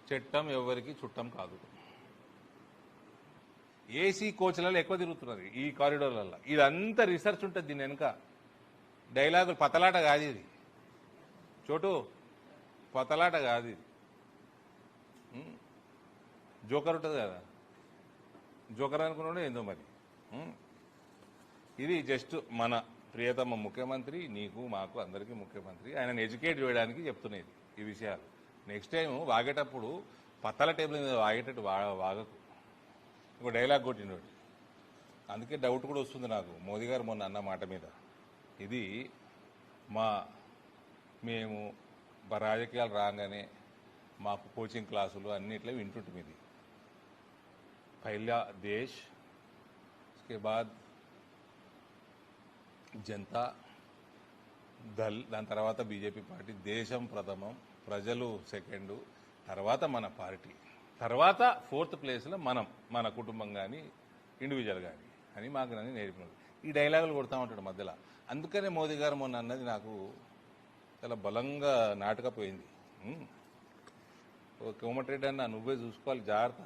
చట్టం ఎవరికి చుట్టం కాదు. ఏసీ కోచ్లలో ఎక్కువ తిరుగుతున్నారు ఈ కారిడోర్లలో. ఇదంతా రీసెర్చ్ ఉంటుంది దీని వెనుక. డైలాగులు పతలాట కాదు ఇది చోటు, పతలాట కాదు ఇది. జోకర్ ఉంటుంది కదా, జోకర్ అనుకున్నాడు ఏందో మరి. ఇది జస్ట్ మన ప్రియతమ ముఖ్యమంత్రి, నీకు మాకు అందరికీ ముఖ్యమంత్రి, ఆయనను ఎడ్యుకేట్ చేయడానికి చెప్తున్నది ఈ విషయాలు. నెక్స్ట్ టైం వాగేటప్పుడు పత్తల టేబుల్ మీద వాగేటట్టు వాగకు. ఇంకో డైలాగ్ కొట్టినోడు. అందుకే డౌట్ కూడా వస్తుంది నాకు మోదీ గారు మొన్న అన్న మాట మీద. ఇది మేము రాజకీయాలు రాగానే మాకు కోచింగ్ క్లాసులు అన్నిట్లో వింటుంటుంది. ఇది పహలా దేశ్, उसके बाद జనతా దళ్, దాని తర్వాత బీజేపీ పార్టీ, దేశం ప్రథమం, ప్రజలు సెకండు, తర్వాత మన పార్టీ, తర్వాత 4th ప్లేస్లో మనం, మన కుటుంబం కానీ ఇండివిజువల్ కానీ అని మాకు నన్ను నేర్పినాడు. ఈ డైలాగులు కొడతా ఉంటాడు మధ్యలో. అందుకనే మోదీ గారు మొన్న అన్నది నాకు చాలా బలంగా నాటకపోయింది. కోమటిరెడ్డి అన్న నువ్వే చూసుకోవాలి జాగ్రత్త.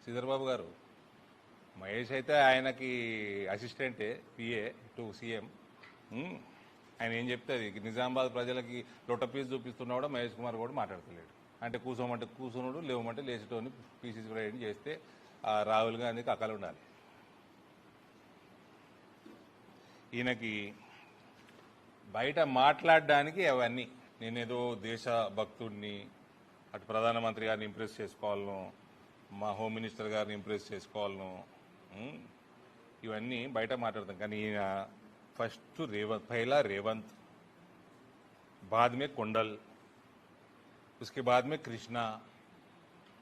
శ్రీధర్బాబు గారు, మహేష్ అయితే ఆయనకి అసిస్టెంటే, పిఏ టు సీఎం. ఆయన ఏం చెప్తే అది. నిజామాబాద్ ప్రజలకి లొట్టపీస్ చూపిస్తున్నా కూడా మహేష్ కుమార్ కూడా మాట్లాడతలేడు. అంటే కూర్చోమంటే కూర్చున్నాడు, లేవమంటే లేచేటోని పీసీసీ ప్రెసిడెంట్ చేస్తే రాహుల్ గాంధీకి అక్కలు ఉండాలి. ఈయనకి బయట మాట్లాడడానికి అవన్నీ, నేనేదో దేశభక్తుడిని, అటు ప్రధానమంత్రి గారిని ఇంప్రెస్ చేసుకోవాలను, మా హోమ్ మినిస్టర్ గారిని ఇంప్రెస్ చేసుకోవాలను, ఇవన్నీ బయట మాట్లాడతాం. కానీ ఈయన ఫస్ట్ రేవంత్, పहला రేవంత్, बाद में కొండల్, उसके बाद में कृष्णा,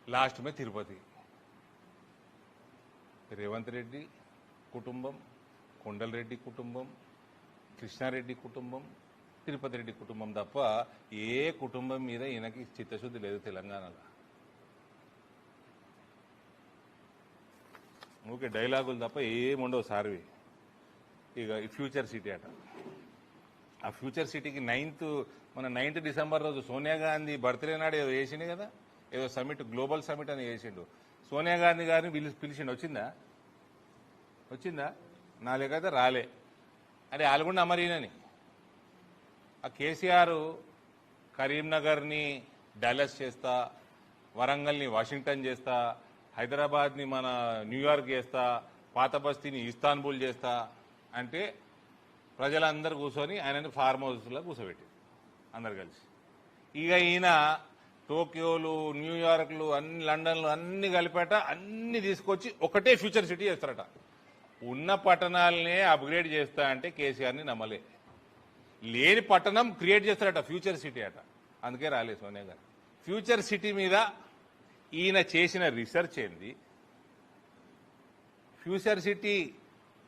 లాస్ట్ में తిరుపతి. రేవంత్ రెడ్డి కుటుంబం, కొండల్ రెడ్డి కుటుంబం, కృష్ణారెడ్డి కుటుంబం, తిరుపతి రెడ్డి కుటుంబం తప్ప ఏ కుటుంబం మీద ఈయనకి చిత్తశుద్ధి లేదు తెలంగాణలో. ఓకే, డైలాగులు తప్ప ఏముండవు సార్వి. ఇక ఈ ఫ్యూచర్ సిటీ అట. ఆ ఫ్యూచర్ సిటీకి మన 9th డిసెంబర్ రోజు సోనియా గాంధీ బర్త్డే నాడు ఏదో వేసిండు కదా, ఏదో సమిట్, గ్లోబల్ సమిట్ అని వేసిండు. సోనియా గాంధీ గారిని పిలిచిండు. వచ్చిందా? నా లేకైతే రాలే. అంటే ఆల్గొండ అమరీనని. ఆ కేసీఆర్ కరీంనగర్ని డాలస్ చేస్తా, వరంగల్ని వాషింగ్టన్ చేస్తా, హైదరాబాద్ని మన న్యూయార్క్ చేస్తా, పాత బస్తీని ఇస్తాన్బుల్ చేస్తా అంటే ప్రజలందరూ కూర్చొని ఆయనని ఫార్మ్ హౌస్లో కూర్చోబెట్టి అందరు కలిసి. ఇక ఈయన టోక్యోలు, న్యూయార్క్లు, అన్ని లండన్లు అన్ని కలిపేట అన్ని తీసుకొచ్చి ఒకటే ఫ్యూచర్ సిటీ చేస్తారట. ఉన్న పట్టణాలనే అప్గ్రేడ్ చేస్తా అంటే కేసీఆర్ని నమ్మలే. లేని పట్టణం క్రియేట్ చేస్తారట, ఫ్యూచర్ సిటీ అట. అందుకే రాలే సోనియా గారు. ఫ్యూచర్ సిటీ మీద ఈయన చేసిన రీసెర్చ్ ఏంది? ఫ్యూచర్ సిటీ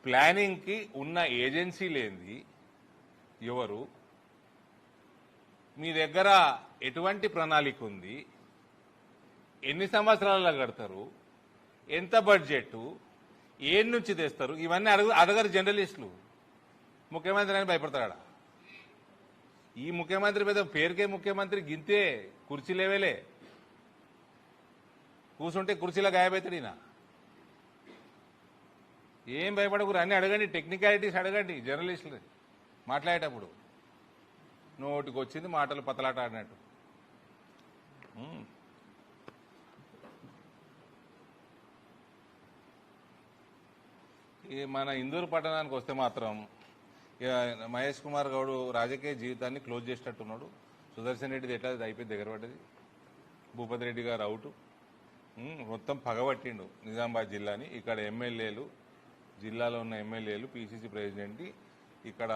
ప్లానింగ్కి ఉన్న ఏజెన్సీలు ఏంది? ఎవరు? మీ దగ్గర ఎటువంటి ప్రణాళిక ఉంది? ఎన్ని సంవత్సరాలలో కడతారు? ఎంత బడ్జెట్? ఏం నుంచి తెస్తారు? ఇవన్నీ అడగరు జర్నలిస్టులు. ముఖ్యమంత్రి అని భయపడతాడా? ఈ ముఖ్యమంత్రి మీద పేరుకే ముఖ్యమంత్రి, గింతే కుర్చీ లేవేలే, కూర్చుంటే కుర్చీలో గాయపడతాడు ఈయన. ఏం భయపడకూరు, అన్నీ అడగండి, టెక్నికాలిటీస్ అడగండి జర్నలిస్టులు మాట్లాడేటప్పుడు. నోటికి వచ్చింది మాటలు పతలాట ఆడినట్టు. మన ఇందూరు పట్టణానికి వస్తే మాత్రం మహేష్ కుమార్ గౌడ్ రాజకీయ జీవితాన్ని క్లోజ్ చేసేటట్టున్నాడు. సుదర్శన్ రెడ్డిది ఎట్లా అయిపోయి దగ్గర పడ్డది. భూపతి రెడ్డి గారు అవుట్. మొత్తం పగబట్టిండు నిజామాబాద్ జిల్లాని. ఇక్కడ ఎమ్మెల్యేలు, జిల్లాలో ఉన్న ఎమ్మెల్యేలు, పీసీసీ ప్రెసిడెంట్, ఇక్కడ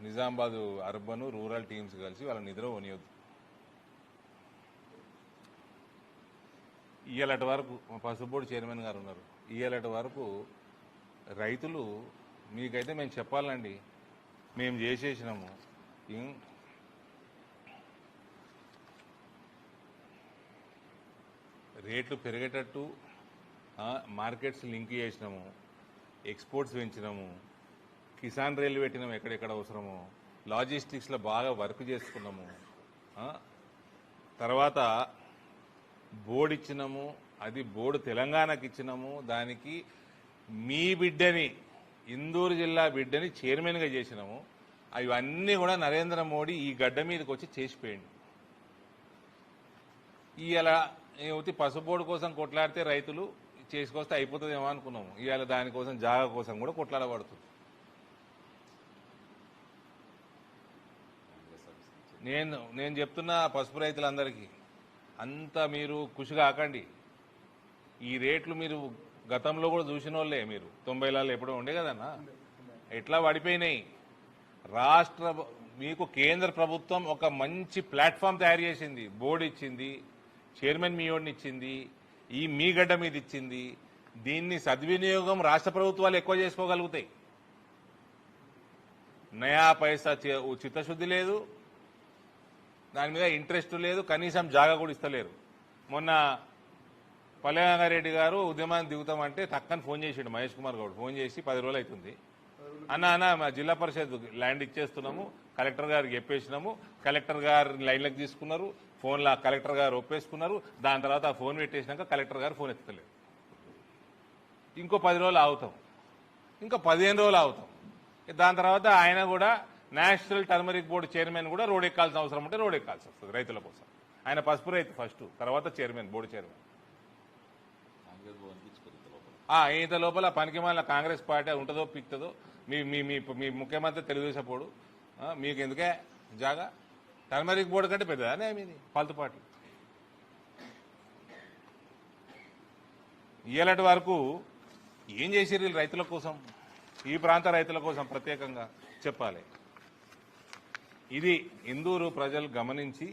నిజామాబాద్ అర్బన్ రూరల్ టీమ్స్ కలిసి వాళ్ళ నిద్ర పోనీయొద్దు. ఇయ్యాలటి వరకు పసుపు బోర్డు చైర్మన్ గారు ఉన్నారు. ఇయ్యాలటి వరకు రైతులు, మీకైతే మేము చెప్పాలండి, మేము చేసేసినాము. రేట్లు పెరిగేటట్టు మార్కెట్స్ లింక్ చేసినాము, ఎక్స్పోర్ట్స్ పెంచినాము, కిసాన్ రైలు పెట్టినాము ఎక్కడెక్కడ అవసరమో, లాజిస్టిక్స్లో బాగా వర్క్ చేసుకున్నాము. తర్వాత బోర్డు ఇచ్చినాము, అది బోర్డు తెలంగాణకి ఇచ్చినాము. దానికి మీ బిడ్డని, ఇందూరు జిల్లా బిడ్డని చైర్మన్గా చేసినాము. అవన్నీ కూడా నరేంద్ర మోడీ ఈ గడ్డ మీదకి వచ్చి చేసిపోయింది. ఇవాళ పసుపు బోర్డు కోసం కొట్లాడితే రైతులు చేసుకొస్తే అయిపోతుందేమో అనుకున్నాము. ఇవాళ దానికోసం జాగా కోసం కూడా కొట్లాడబడుతుంది. నేను చెప్తున్నా పసుపు రైతులందరికీ, అంతా మీరు ఖుషి కాకండి. ఈ రేట్లు మీరు గతంలో కూడా చూసిన వాళ్ళే. మీరు 90లలో ఎప్పుడో ఉండే కదన్నా, ఎట్లా పడిపోయినాయి. మీకు కేంద్ర ప్రభుత్వం ఒక మంచి ప్లాట్ఫామ్ తయారు చేసింది. బోర్డు ఇచ్చింది, చైర్మన్ మీయోడిని ఇచ్చింది, ఈ మీ గడ్డ మీద ఇచ్చింది. దీన్ని సద్వినియోగం రాష్ట్ర ప్రభుత్వాలు ఎక్కువ చేసుకోగలుగుతాయి. నయా పైసా చిత్తశుద్ధి లేదు, దాని మీద ఇంట్రెస్ట్ లేదు, కనీసం జాగా కూడా ఇస్తలేరు. మొన్న పల్లెరంగారెడ్డి గారు ఉద్యమాన్ని దిగుతామంటే టక్కని ఫోన్ చేసిండు మహేష్ కుమార్ గౌడ్. ఫోన్ చేసి 10 రోజులు అవుతుంది, అన్న మా జిల్లా పరిషత్ ల్యాండ్ ఇచ్చేస్తున్నాము, కలెక్టర్ గారికి చెప్పేసినాము. కలెక్టర్ గారు లైన్లకు తీసుకున్నారు, ఫోన్లో కలెక్టర్ గారు ఒప్పేసుకున్నారు. దాని తర్వాత ఆ ఫోన్ పెట్టేసినాక కలెక్టర్ గారు ఫోన్ ఎత్తలేరు. ఇంకో 10 రోజులు ఆగుతాం, ఇంకా 15 రోజులు ఆగుతాం. దాని తర్వాత ఆయన కూడా నేషనల్ టర్మరిక్ బోర్డు చైర్మన్ కూడా రోడ్ ఎక్కాల్సిన అవసరం ఉంటే రోడ్ ఎక్కాల్సి వస్తుంది రైతుల కోసం. ఆయన పసుపు రైతు ఫస్ట్, తర్వాత చైర్మన్, బోర్డు చైర్మన్. ఇంత లోపల పనికిమాల కాంగ్రెస్ పార్టీ ఉంటుందో పిక్తుందో. మీ మీ మీ ముఖ్యమంత్రి తెలుగుదేశం పోడు, మీకు ఎందుకే జాగా? టర్మరిక్ బోర్డు కంటే పెద్దదానే మీది పాలతు పార్టీ. ఇయ్యలటి వరకు ఏం చేసిర్రు రైతుల కోసం, ఈ ప్రాంత రైతుల కోసం ప్రత్యేకంగా చెప్పాలి. ఇది ఇందూరు ప్రజలు గమనించి,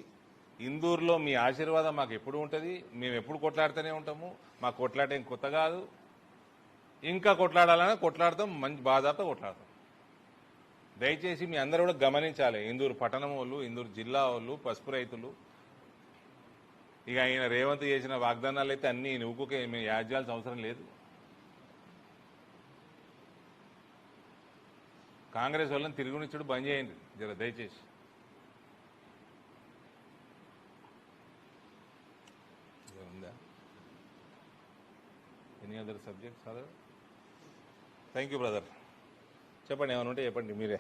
ఇందూరులో మీ ఆశీర్వాదం మాకు ఎప్పుడు ఉంటుంది. మేము ఎప్పుడు కొట్లాడుతూనే ఉంటాము. మాకు కొట్లాడేం కొత్త కాదు. ఇంకా కొట్లాడాలని కొట్లాడతాం, మంచి బాధాతో కొట్లాడతాం. దయచేసి మీ అందరూ కూడా గమనించాలి. ఇందూరు పట్టణం వాళ్ళు, ఇందూరు జిల్లా వాళ్ళు, పసుపు రైతులు. ఇక ఆయన రేవంత్ చేసిన వాగ్దానాలు అయితే అన్నీ నువ్వుకే మేము యాడ్ చేయాల్సిన అవసరం లేదు. కాంగ్రెస్ వాళ్ళని తిరుగునిచ్చుడు బంద్ చేయండి జర దయచేసి. ఉందా any other subjects? Other thank you brother. చెప్పండి, ఏమైనా ఉంటే చెప్పండి మీరే.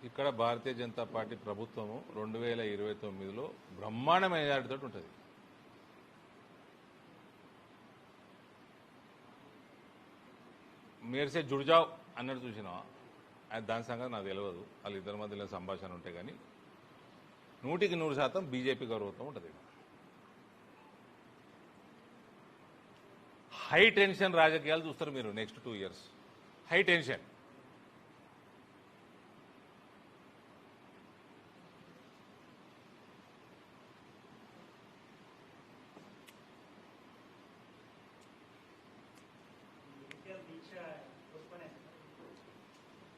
ఇక్కడ భారతీయ జనతా పార్టీ ప్రభుత్వము 2029లో బ్రహ్మాండ మెజారిటీతో ఉంటుంది. మేర్సే జుడ్జావ్ అన్నట్టు చూసినావా? అది దాని సంగతి నాకు తెలియదు. వాళ్ళిద్దరి మధ్యలో సంభాషణ ఉంటే కానీ 100% బీజేపీ గౌరవంతో ఉంటుంది. హై టెన్షన్ రాజకీయాలు చూస్తారు మీరు next 2 years. High tension.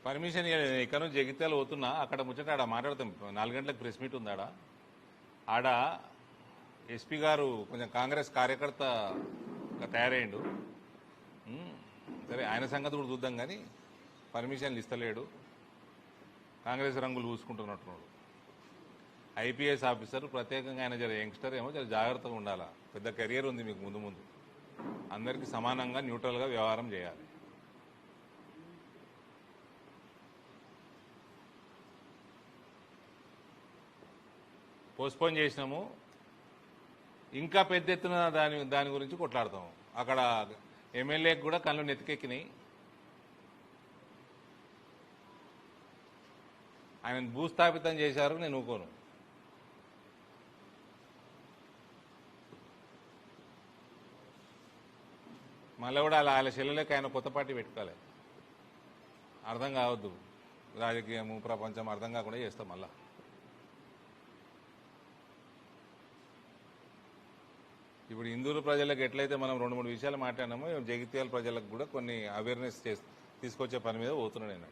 Permission ఇక్కడ నుంచి జగిత్యాల పోతున్నా, అక్కడ ముచ్చట ఆడ మాట్లాడతాం. 4 గంటలకు ప్రెస్ మీట్ ఉంది. ఆడ ఎస్పీ గారు కొంచెం కాంగ్రెస్ కార్యకర్త తయారయ్యిండు. సరే, ఆయన సంగతి కూడా చూద్దాం. కానీ పర్మిషన్లు ఇస్తలేడు, కాంగ్రెస్ రంగులు పూసుకుంటున్నట్టున్నాడు. ఐపీఎస్ ఆఫీసర్ ప్రత్యేకంగా ఆయన జర యంగ్స్టర్ ఏమో జర జాగ్రత్తగా ఉండాలా. పెద్ద కెరియర్ ఉంది మీకు ముందు ముందు. అందరికీ సమానంగా న్యూట్రల్గా వ్యవహారం చేయాలి. పోస్ట్పోన్ చేసినాము, ఇంకా పెద్ద ఎత్తున దాని గురించి కొట్లాడతాము. అక్కడ ఎమ్మెల్యేకి కూడా కళ్ళు నెత్తికెక్కినాయి. ఆయన భూస్థాపితం చేశారు, నేను ఊకోను. మళ్ళీ కూడా వాళ్ళ చెల్లెలకి ఆయన కొత్త పార్టీ పెట్టుకోవాలి. అర్థం కావద్దు, రాజకీయము ప్రపంచం అర్థం కాకుండా చేస్తాం. మళ్ళా ఇప్పుడు ఇందూరు ప్రజలకు ఎట్లయితే మనం 2-3 విషయాలు మాట్లాడినామో, జగిత్యాల ప్రజలకు కూడా కొన్ని అవేర్నెస్ తీసుకొచ్చే పని మీద పోతున్నాడు నేను.